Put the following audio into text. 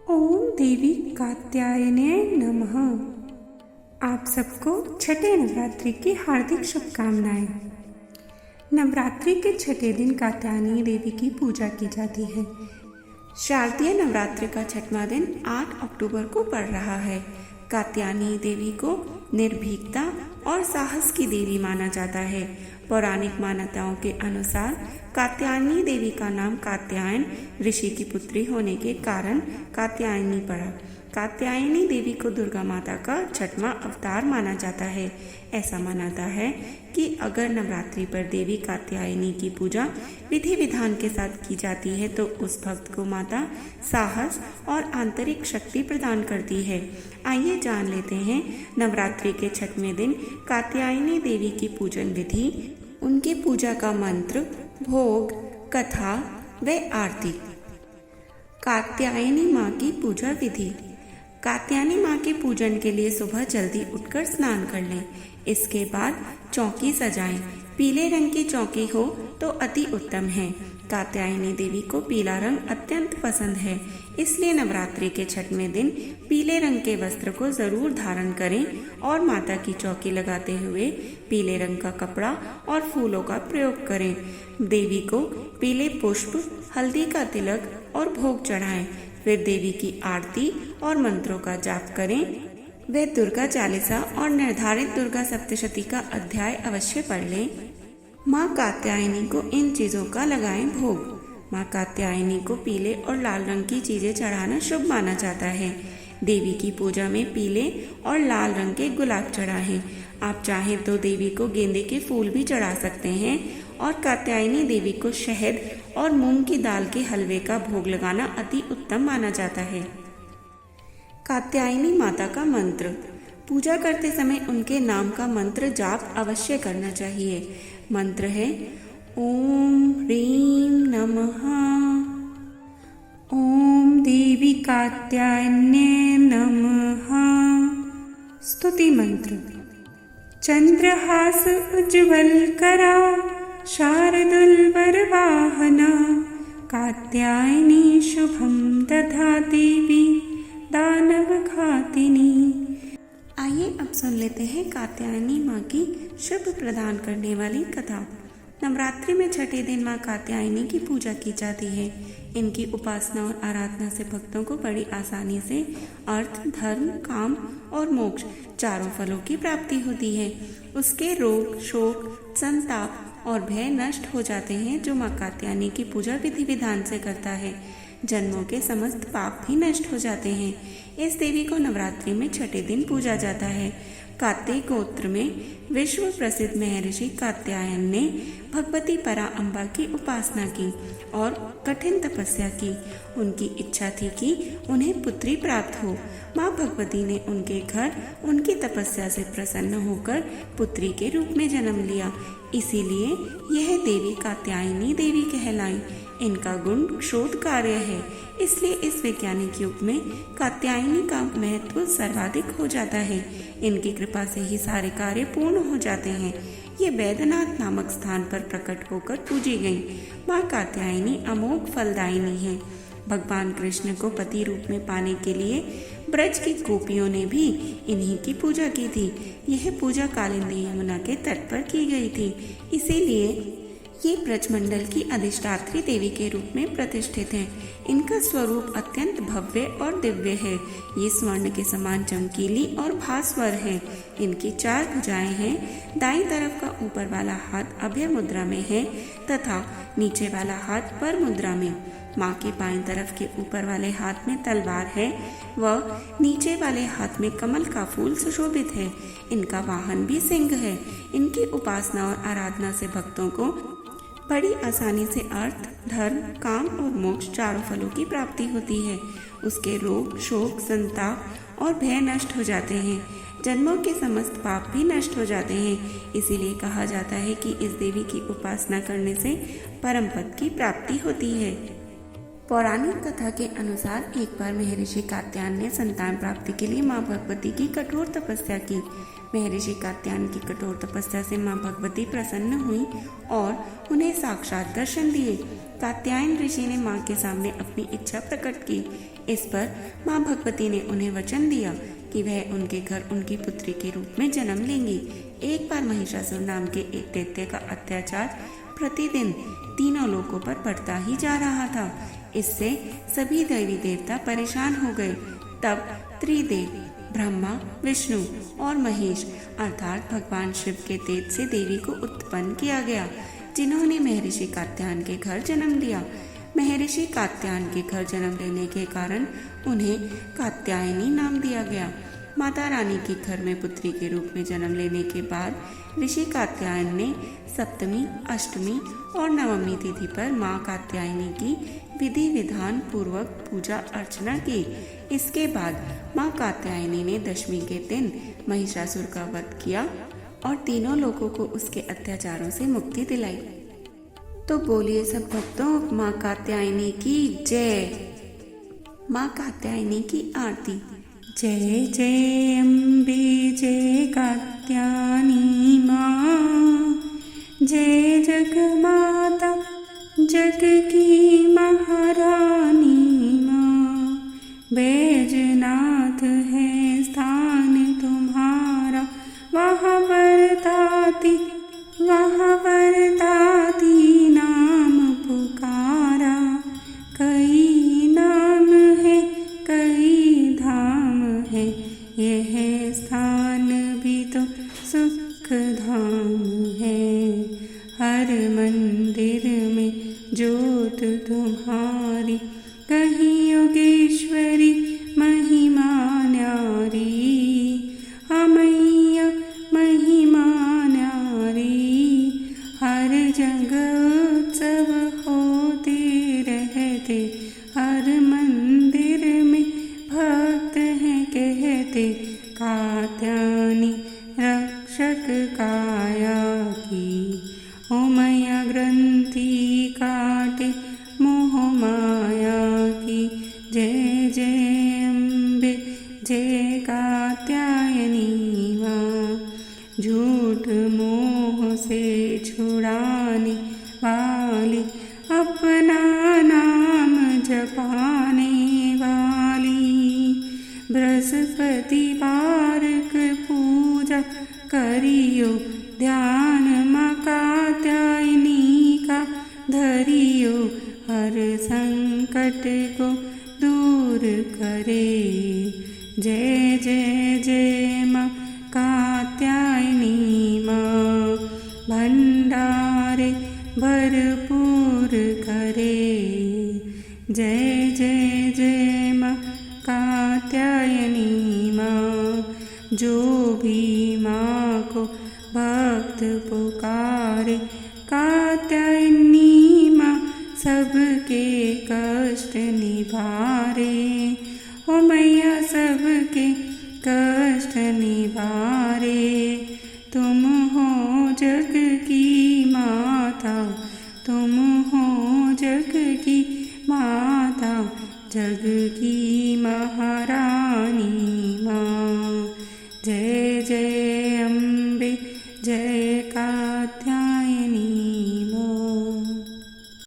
ओम देवी कात्यायने नमः। आप सबको छठे नवरात्रि की हार्दिक शुभकामनाएं। नवरात्रि के छठे दिन कात्यायनी देवी की पूजा की जाती है। शारदीय नवरात्रि का छठवां दिन 8 अक्टूबर को पड़ रहा है। कात्यायनी देवी को निर्भीकता और साहस की देवी माना जाता है। पौराणिक मान्यताओं के अनुसार कात्यायनी देवी का नाम कात्यायन ऋषि की पुत्री होने के कारण कात्यायनी पड़ा। कात्यायनी देवी को दुर्गा माता का छठवां अवतार माना जाता है। ऐसा मानता है कि अगर नवरात्रि पर देवी कात्यायनी की पूजा विधि विधान के साथ की जाती है तो उस भक्त को माता साहस और आंतरिक शक्ति प्रदान करती है। आइए जान लेते हैं नवरात्रि के छठवें दिन कात्यायनी देवी की पूजन विधि, उनकी पूजा का मंत्र, भोग, कथा व आरती। कात्यायनी माँ की पूजा विधि। कात्यायनी माँ के पूजन के लिए सुबह जल्दी उठकर स्नान कर लें। इसके बाद चौकी सजाएं। पीले रंग की चौकी हो तो अति उत्तम है। कात्यायनी देवी को पीला रंग अत्यंत पसंद है, इसलिए नवरात्रि के छठवें दिन पीले रंग के वस्त्र को जरूर धारण करें और माता की चौकी लगाते हुए पीले रंग का कपड़ा और फूलों का प्रयोग करें। देवी को पीले पुष्प, हल्दी का तिलक और भोग चढ़ाएं। फिर देवी की आरती और मंत्रों का जाप करें। वे दुर्गा चालीसा और निर्धारित दुर्गा सप्तशती का अध्याय अवश्य पढ़ लें। माँ कात्यायनी को इन चीज़ों का लगाएं भोग। माँ कात्यायनी को पीले और लाल रंग की चीज़ें चढ़ाना शुभ माना जाता है। देवी की पूजा में पीले और लाल रंग के गुलाब चढ़ाएं। आप चाहें तो देवी को गेंदे के फूल भी चढ़ा सकते हैं और कात्यायनी देवी को शहद और मूंग की दाल के हलवे का भोग लगाना अति उत्तम माना जाता है। कात्यायनी माता का मंत्र। पूजा करते समय उनके नाम का मंत्र जाप अवश्य करना चाहिए। मंत्र है ओम ह्रीं नमः। ओम देवी कात्यायन्ये नमः। स्तुति मंत्र। चंद्रहास उज्ज्वल करा शारदुलवरवाहना कात्यायनी शुभम दधा देवी दानव घातिनी। आइए अब सुन लेते हैं कात्यायनी माँ की शुभ प्रदान करने वाली कथा। नवरात्रि में छठे दिन माँ कात्यायनी की पूजा की जाती है। इनकी उपासना और आराधना से भक्तों को बड़ी आसानी से अर्थ, धर्म, काम और मोक्ष चारों फलों की प्राप्ति होती है। उसके रोग, शोक, संताप और भय नष्ट हो जाते हैं। जो माँ कात्यायनी की पूजा विधि विधान से करता है, जन्मों के समस्त पाप भी नष्ट हो जाते हैं। इस देवी को नवरात्रि में छठे दिन पूजा जाता है। कात्याय गोत्र में विश्व प्रसिद्ध महर्षि कात्यायन ने भगवती परा अम्बा की उपासना की और कठिन तपस्या की। उनकी इच्छा थी कि उन्हें पुत्री प्राप्त हो। माँ भगवती ने उनके घर उनकी तपस्या से प्रसन्न होकर पुत्री के रूप में जन्म लिया। इसीलिए यह देवी कात्यायनी देवी कहलाई। इनका गुण शोध कार्य है, इसलिए इस वैज्ञानिक युग में कात्यायनी का महत्व सर्वाधिक हो जाता है। इनकी कृपा से ही सारे कार्य पूर्ण हो जाते हैं। ये वैद्यनाथ नामक स्थान पर प्रकट होकर पूजी गई। माँ कात्यायनी अमोघ फलदायिनी है। भगवान कृष्ण को पति रूप में पाने के लिए ब्रज की गोपियों ने भी इन्हीं की पूजा की थी। यह पूजा कालिंदी यमुना के तट पर की गई थी, इसीलिए ये ब्रजमंडल की अधिष्ठात्री देवी के रूप में प्रतिष्ठित हैं। इनका स्वरूप अत्यंत भव्य और दिव्य है। ये स्वर्ण के समान चमकीली और भास्वर है। इनकी 4 भुजाएं हैं। दाईं तरफ का ऊपर वाला हाथ अभय मुद्रा में है तथा नीचे वाला हाथ पर मुद्रा में। माँ के बाईं तरफ के ऊपर वाले हाथ में तलवार है व नीचे वाले हाथ में कमल का फूल सुशोभित है। इनका वाहन भी सिंह है। इनकी उपासना और आराधना से भक्तों को बड़ी आसानी से अर्थ, धर्म, काम और मोक्ष चारों फलों की प्राप्ति होती है। उसके रोग, शोक, संताप और भय नष्ट हो जाते हैं। जन्मों के समस्त पाप भी नष्ट हो जाते हैं। इसीलिए कहा जाता है कि इस देवी की उपासना करने से परम पद की प्राप्ति होती है। पौराणिक कथा के अनुसार एक बार महर्षि कात्यायन ने संतान प्राप्ति के लिए माँ भगवती की कठोर तपस्या की। महर्षि कात्यायन की कठोर तपस्या से माँ भगवती प्रसन्न हुई और उन्हें साक्षात दर्शन दिए। कात्यायन ऋषि ने माँ के सामने अपनी इच्छा प्रकट की। इस पर माँ भगवती ने उन्हें वचन दिया कि वह उनके घर उनकी पुत्री के रूप में जन्म लेंगी। एक बार महिषासुर नाम के एक दैत्य का अत्याचार प्रतिदिन तीनों लोकों पर बढ़ता ही जा रहा था। इससे सभी देवी देवता परेशान हो गए। तब त्रिदेव ब्रह्मा, विष्णु और महेश अर्थात भगवान शिव के तेज से देवी को उत्पन्न किया गया, जिन्होंने महर्षि कात्यायन के घर जन्म लिया। महर्षि कात्यायन के घर जन्म लेने के कारण उन्हें कात्यायनी नाम दिया गया। माता रानी के घर में पुत्री के रूप में जन्म लेने के बाद ऋषि कात्यायन ने सप्तमी, अष्टमी और नवमी तिथि पर माँ कात्यायनी की विधि विधान पूर्वक पूजा अर्चना की। इसके बाद माँ कात्यायनी ने दशमी के दिन महिषासुर का वध किया और तीनों लोगों को उसके अत्याचारों से मुक्ति दिलाई। तो बोलिए सब भक्तों, माँ कात्यायनी की जय। माँ कात्यायनी की आरती। जय जय अम्बे जय कात्यायनी माँ, जय जगमाता जग की महारानी माँ। बैजनाथ है स्थान तुम्हारा, वहाँ वरदाती नाम पुकारा। कई नाम है कई धाम है, यह स्थान भी तो सुख धाम है। हर मंदिर में ज्योत तुम्हारी, कहीं योगेश्वरी महिमा न्यारी। मैया महिमा न्यारी, हर जगह उत्सव होते रहते। हर मंदिर में भक्त हैं कहते, कात्यायनी रक्षक काया की। ओ मैया ग्रंथि काटे मोह माया की। जय जय अम्बे जय कात्यायनी माँ। झूठ मोह से छुड़ाने वाली, अपना नाम जपाने वाली। बृहस्पतिवार पूजा करियो, ध्यान माँ कात्यायनी का धरियो। हर संकट को दूर करे। जय जय जय माँ कात्यायनी माँ। भंडारे भरपूर करे। जय जय जय माँ कात्यायनी माँ। जो भी माँ को भक्त पुकारे, कात्यायनी माँ सबके कष्ट निवारे। ओ मैया सबके कष्ट निवारे। तुम हो जग की माता, तुम हो जग की माता, जग की महारानी माँ।